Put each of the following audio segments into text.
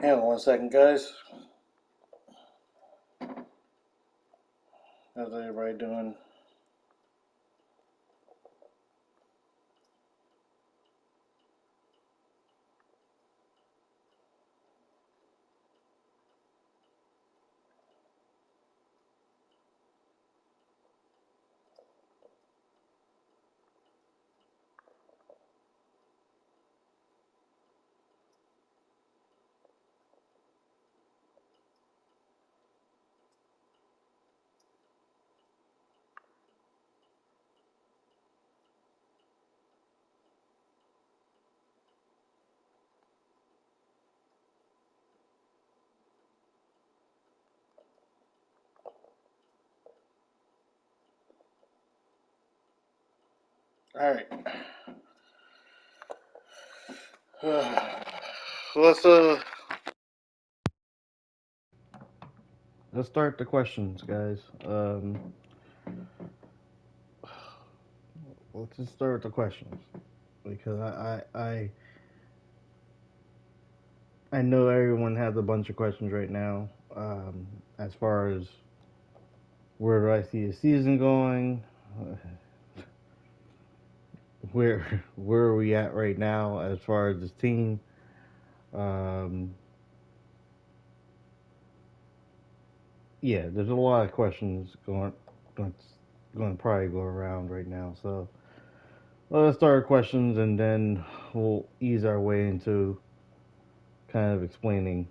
Hang on 1 second, guys. How's everybody doing? All right. let's uh let's start the questions, guys. Let's just start with the questions because I know everyone has a bunch of questions right now. As far as where do I see the season going? Where are we at right now as far as this team? Um, yeah, there's a lot of questions going, going to probably go around right now. So let's start with questions and then we'll ease our way into kind of explaining.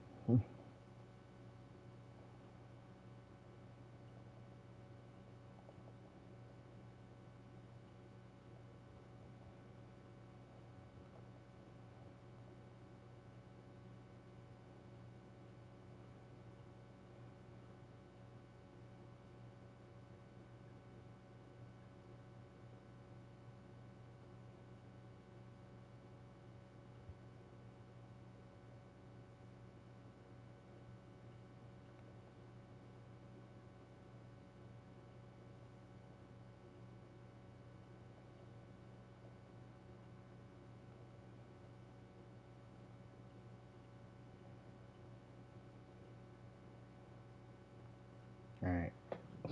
All right.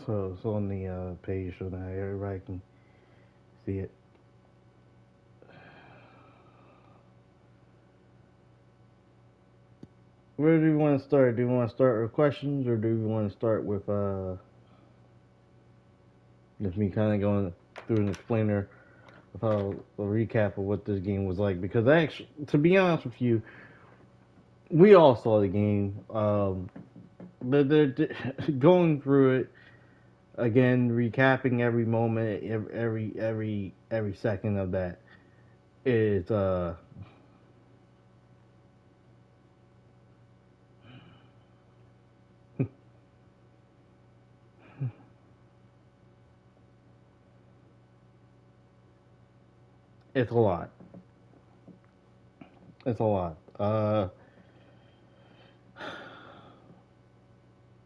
So it's on the page so now everybody can see it. Where do we want to start? Do we want to start with questions or do we want to start with just me kind of going through an explainer of how a recap of what this game was like? Because actually, to be honest with you, we all saw the game, but going through it again, recapping every moment, every second of that is it's a lot. It's a lot.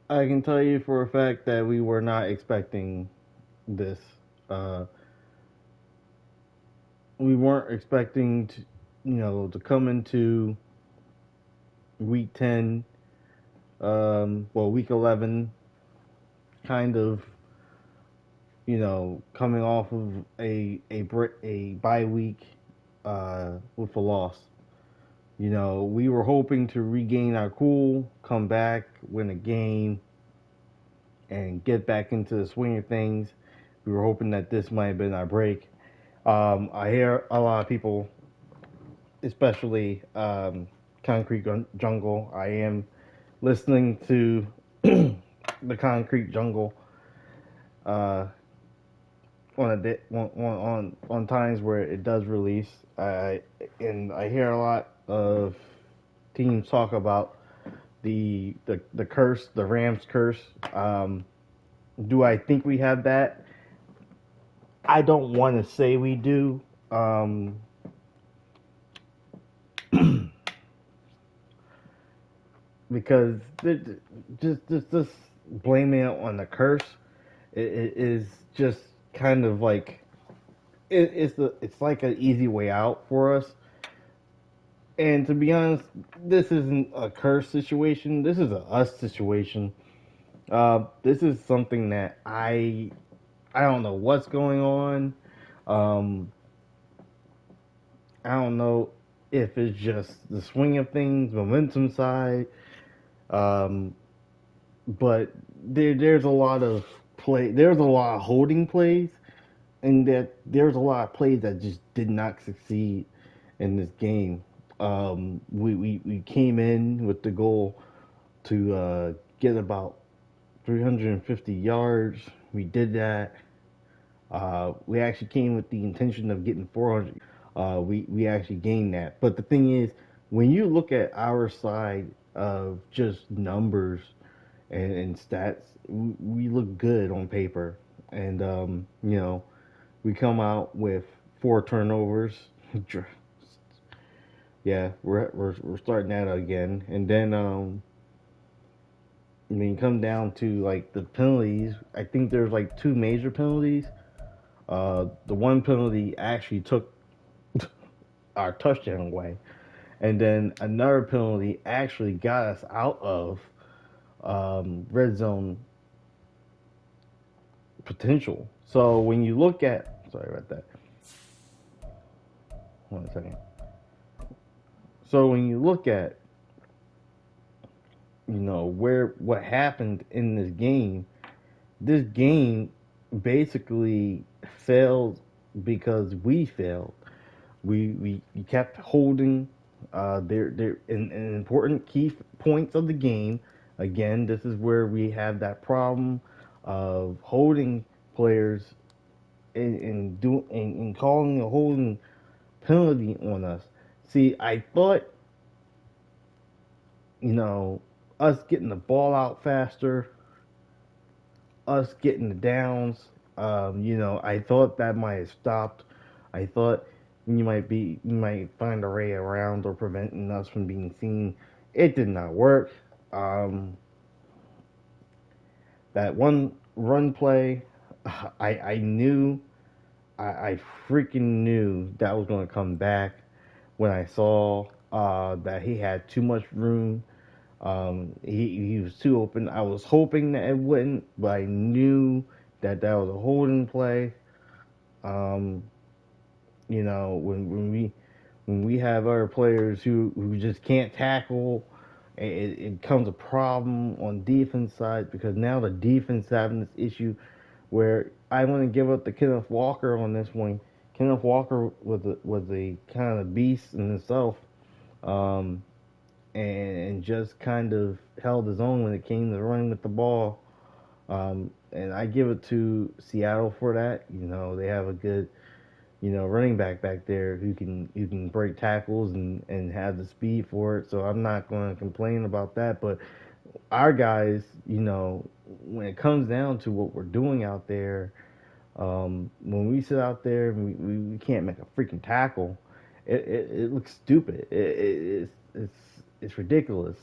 I can tell you for a fact that we were not expecting this. Uh, we weren't expecting to, to come into week 10, week 11, kind of, coming off of a bye week with a loss. We were hoping to regain our cool, come back, win a game, and get back into the swing of things. We were hoping that this might have been our break. I hear a lot of people, especially Concrete Jungle. I am listening to the Concrete Jungle uh, on times where it does release. And I hear a lot of teams talk about the curse, the Rams curse. Do I think we have that? I don't want to say we do. Because just blaming it on the curse it is just kind of like it's like an easy way out for us. And to be honest, this isn't a curse situation. This is a us situation. This is something that I don't know what's going on. Um, I don't know if it's just the swing of things, momentum side. Um, but there's a lot of play. There's a lot of holding plays, and that there's a lot of plays that just did not succeed in this game. We came in with the goal to get about 350 yards. We did that. We actually came with the intention of getting 400. We actually gained that. But the thing is, when you look at our side of just numbers and stats, we look good on paper. And we come out with 4 turnovers. Yeah, we're starting that again. And then when you come down to like the penalties, I think there's like 2 major penalties. The one penalty actually took our touchdown away, and then another penalty actually got us out of red zone potential. So when you look at, sorry about that, 1 second. So when you look at, where what happened in this game basically failed because we failed. We kept holding there in important key points of the game. Again, this is where we have that problem of holding players and calling a holding penalty on us. See, I thought us getting the ball out faster, us getting the downs. I thought that might have stopped. I thought you might find a way around or preventing us from being seen. It did not work. Um, that one run play, I knew, I freaking knew that was going to come back when I saw that he had too much room. He was too open. I was hoping that it wouldn't, but I knew that was a holding play. Um, when we have our players who just can't tackle, it becomes a problem on defense side because now the defense having this issue where I want to give up to Kenneth Walker on this one. Kenneth Walker was a kind of beast in himself. Um, and just kind of held his own when it came to running with the ball. And I give it to Seattle for that. They have a good, running back there who can break tackles and have the speed for it. So I'm not going to complain about that. But our guys, when it comes down to what we're doing out there, when we sit out there and we can't make a freaking tackle, it looks stupid. It's ridiculous.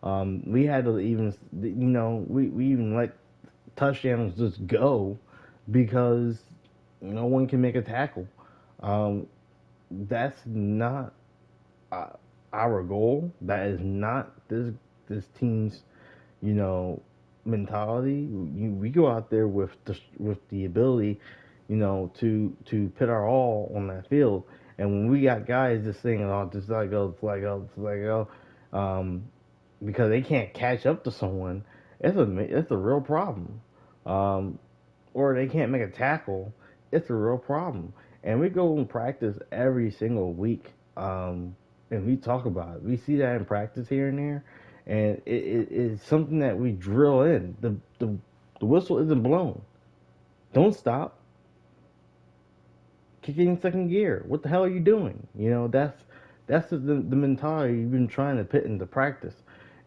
We had to even, we even let touchdowns just go because no one can make a tackle. Um, that's not uh, our goal. That is not this team's, you know, mentality. We go out there with the ability, to put our all on that field. And when we got guys just saying, "Oh, just let go, just let go, just let go," um, because they can't catch up to someone, it's a real problem. Um, or they can't make a tackle, it's a real problem. And we go and practice every single week, and we talk about it. We see that in practice here and there, and it's something that we drill in. The whistle isn't blown. Don't stop. Kick in second gear. What the hell are you doing? That's the mentality you've been trying to put into practice.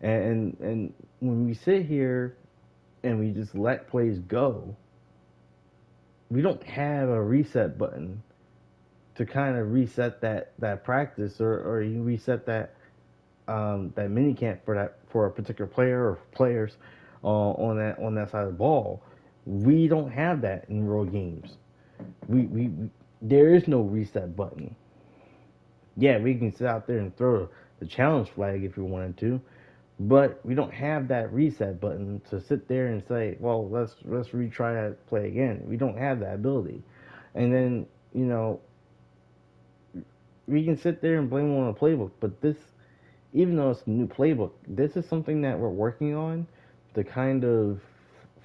And when we sit here and we just let plays go, we don't have a reset button to kind of reset that practice or you reset that mini camp for a particular player or players on that side of the ball. We don't have that in real games. We there is no reset button. Yeah, we can sit out there and throw the challenge flag if we wanted to, but we don't have that reset button to sit there and say, well, let's retry that play again. We don't have that ability. And then, you know, we can sit there and blame on the playbook, but this, even though it's a new playbook, this is something that we're working on to kind of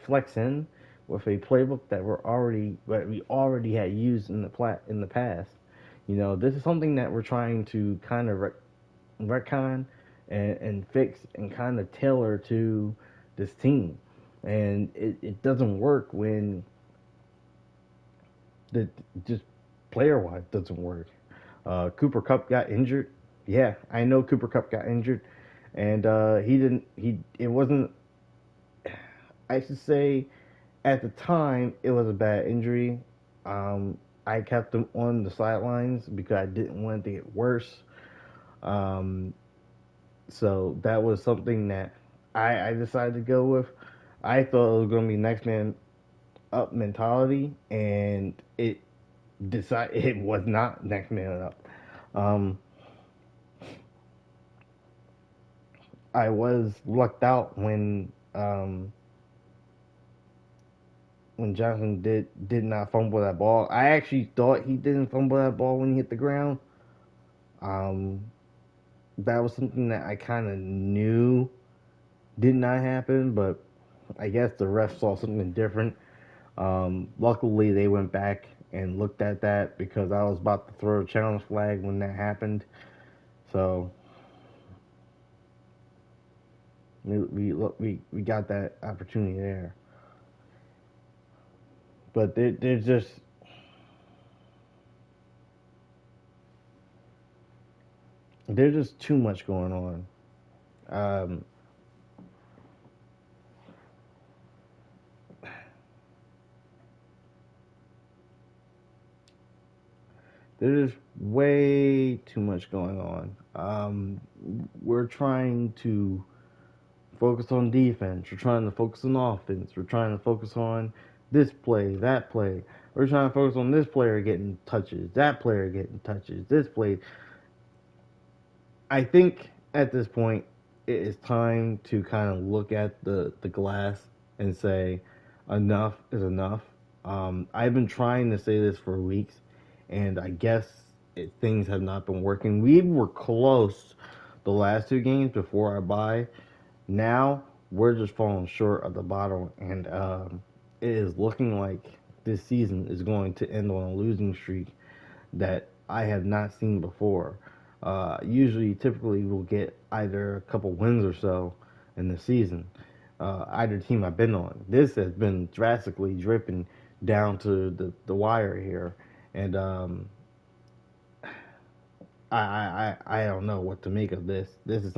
flex in with a playbook that we already had used in the past. You know, this is something that we're trying to kind of retcon and fix and kind of tailor to this team. And it doesn't work when the just player wise doesn't work. Cooper Cup got injured. Yeah, I know Cooper Cup got injured, and he didn't. He it wasn't. I should say, at the time, it was a bad injury. I kept him on the sidelines because I didn't want it to get worse. Um, so that was something that I decided to go with. I thought it was going to be next man up mentality, and it was not next man up. Um, I was lucked out when Johnson did not fumble that ball. I actually thought he didn't fumble that ball when he hit the ground. Um, that was something that I kind of knew did not happen, but I guess the ref saw something different. Luckily, they went back and looked at that because I was about to throw a challenge flag when that happened. So we got that opportunity there. But there's just too much going on. Um, there's way too much going on. We're trying to focus on defense. We're trying to focus on offense. We're trying to focus on this play, that play. We're trying to focus on this player getting touches, that player getting touches, this play. I think at this point, it is time to kind of look at the glass and say, enough is enough. I've been trying to say this for weeks, and I guess things have not been working. We were close the last two games before our bye. Now we're just falling short of the bottom, and it is looking like this season is going to end on a losing streak that I have not seen before. Typically, we'll get either a couple wins or so in the season. Either team I've been on. This has been drastically dripping down to the wire here, and I don't know what to make of this. This is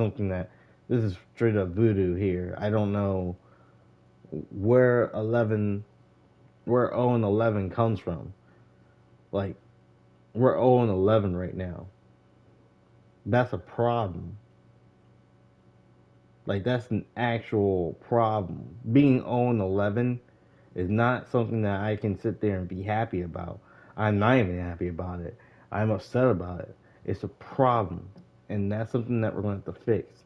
straight up voodoo here. I don't know where 0 and 11 comes from. Like we're 0 and 11 right now. That's a problem. Like that's an actual problem. Being 0 and 11 is not something that I can sit there and be happy about. I'm not even happy about it. I'm upset about it. It's a problem, and that's something that we're going to have to fix.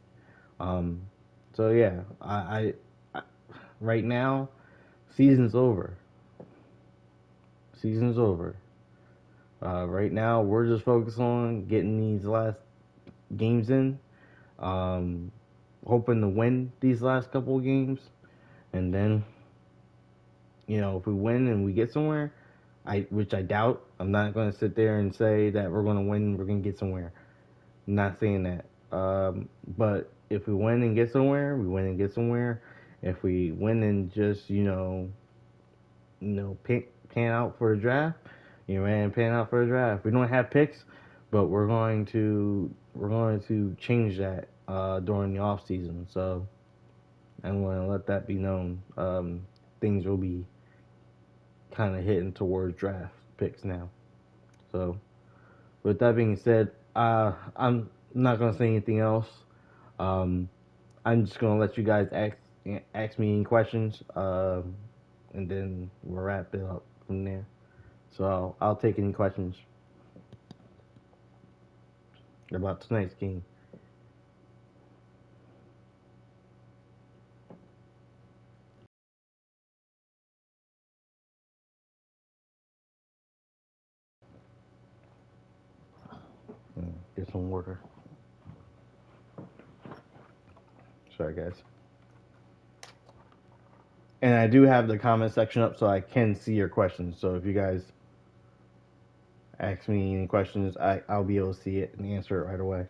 Um, so yeah, I right now, season's over. Season's over. Right now, we're just focused on getting these last games in, um, hoping to win these last couple of games, and then if we win and we get somewhere, which I doubt. I'm not going to sit there and say that we're going to win. We're going to get somewhere. I'm not saying that. But if we win and get somewhere, we win and get somewhere. If we win and just pan out for the draft, pan out for the draft. We don't have picks, but we're going to change that during the off season. So I'm going to let that be known. Things will be kind of hitting towards draft picks now. So with that being said, I'm not gonna say anything else. Um, I'm just gonna let you guys ask me any questions, and then we'll wrap it up from there. So I'll take any questions. about tonight's game. Get some water. Sorry, guys. And I do have the comment section up so I can see your questions. So if you guys ask me any questions, I'll be able to see it and answer it right away.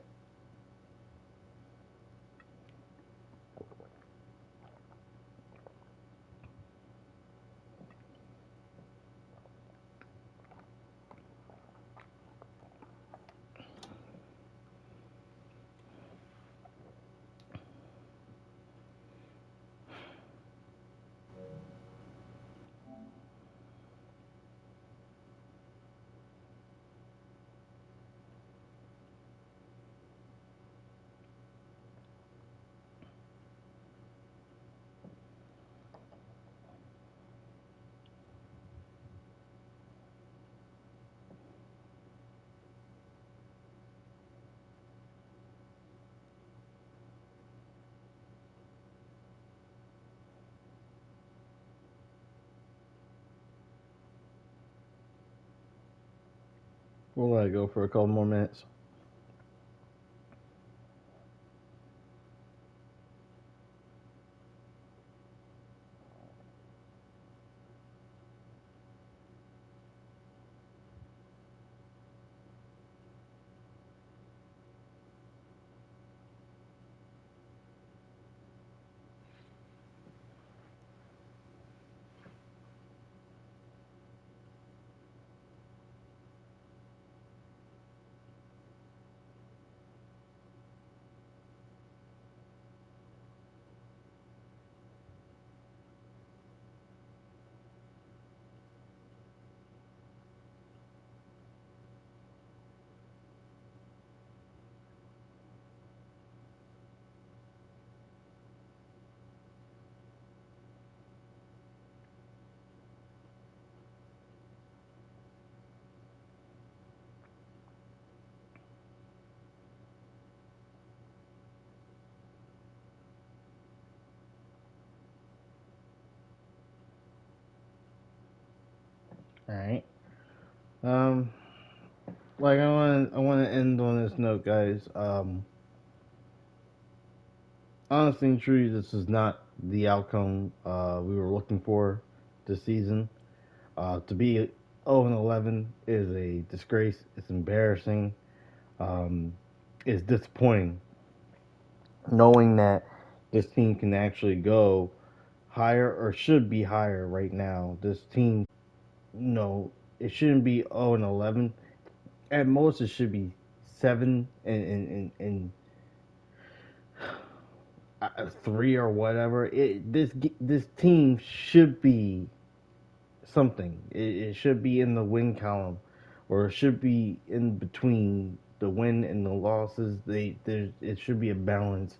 We'll let it go for a couple more minutes. All right. Um, I want to end on this note, guys. Honestly and truly, this is not the outcome we were looking for this season. To be 0-11 is a disgrace. It's embarrassing. Um, it's disappointing knowing that this team can actually go higher or should be higher right now. This team, it shouldn't be 0-11. At most, it should be 7-3 or whatever. This team should be something. It should be in the win column, or it should be in between the win and the losses. It should be a balance.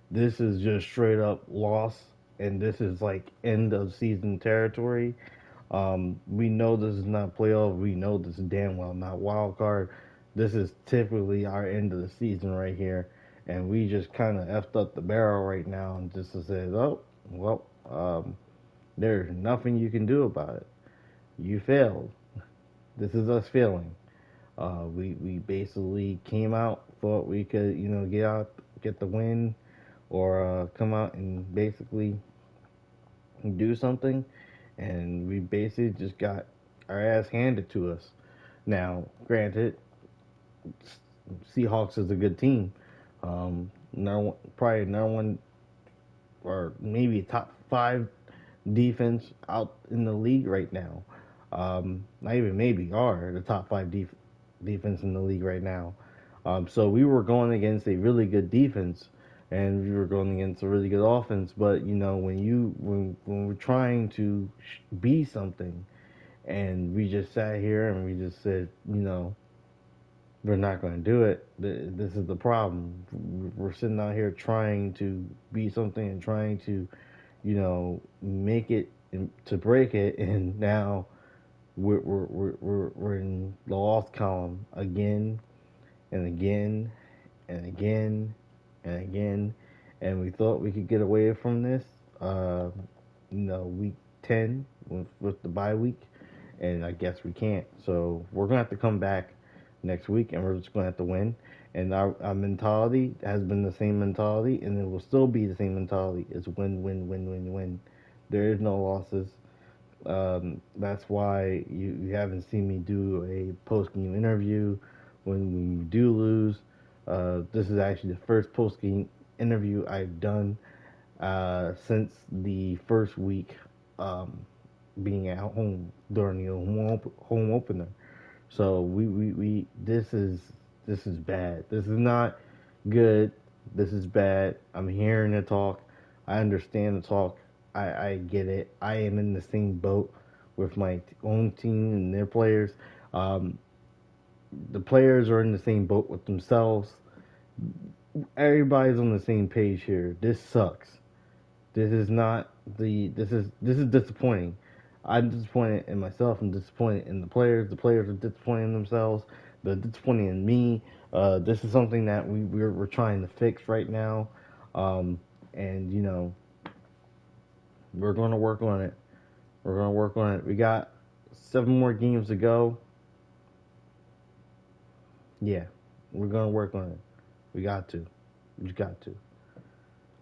This is just straight up loss, and this is like end of season territory. We know this is not playoff. We know this is damn well not wild card. This is typically our end of the season right here, and we just kind of effed up the barrel right now and just said, oh well, there's nothing you can do about it. You failed. This is us failing. We basically came out, thought we could get the win, or come out and basically do something, and we basically just got our ass handed to us. Now, granted, Seahawks is a good team. Probably number one or maybe top five defense out in the league right now. Not even maybe are the top five defense in the league right now. So we were going against a really good defense, and we were going against a really good offense. But when we're trying to be something, and we just sat here and we just said, we're not going to do it. This is the problem. We're sitting out here trying to be something and trying to, make it to break it, and now we're in the loss column again and again and again and again, and we thought we could get away from this. Week 10 with the bye week, and I guess we can't. So we're gonna have to come back next week, and we're just gonna have to win. And our mentality has been the same mentality, and it will still be the same mentality. It's win, win, win, win, win. There is no losses. That's why you haven't seen me do a post game interview when we do lose. This is actually the first post game interview I've done since the first week um, being at home during the home opener. So we this is bad. This is not good. This is bad. I'm hearing the talk. I understand the talk. I get it. I am in the same boat with my own team and their players. Um, the players are in the same boat with themselves. Everybody's on the same page here. This sucks. This is not the. This is disappointing. I'm disappointed in myself. I'm disappointed in the players. The players are disappointed in themselves. They're disappointed in me. This is something that we're trying to fix right now, um, and we're going to work on it. We're going to work on it. We got 7 more games to go. Yeah, we're going to work on it. We got to. We just got to.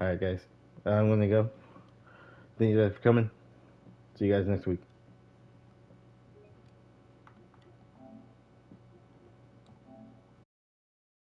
All right, guys. I'm going to go. Thank you guys for coming. See you guys next week.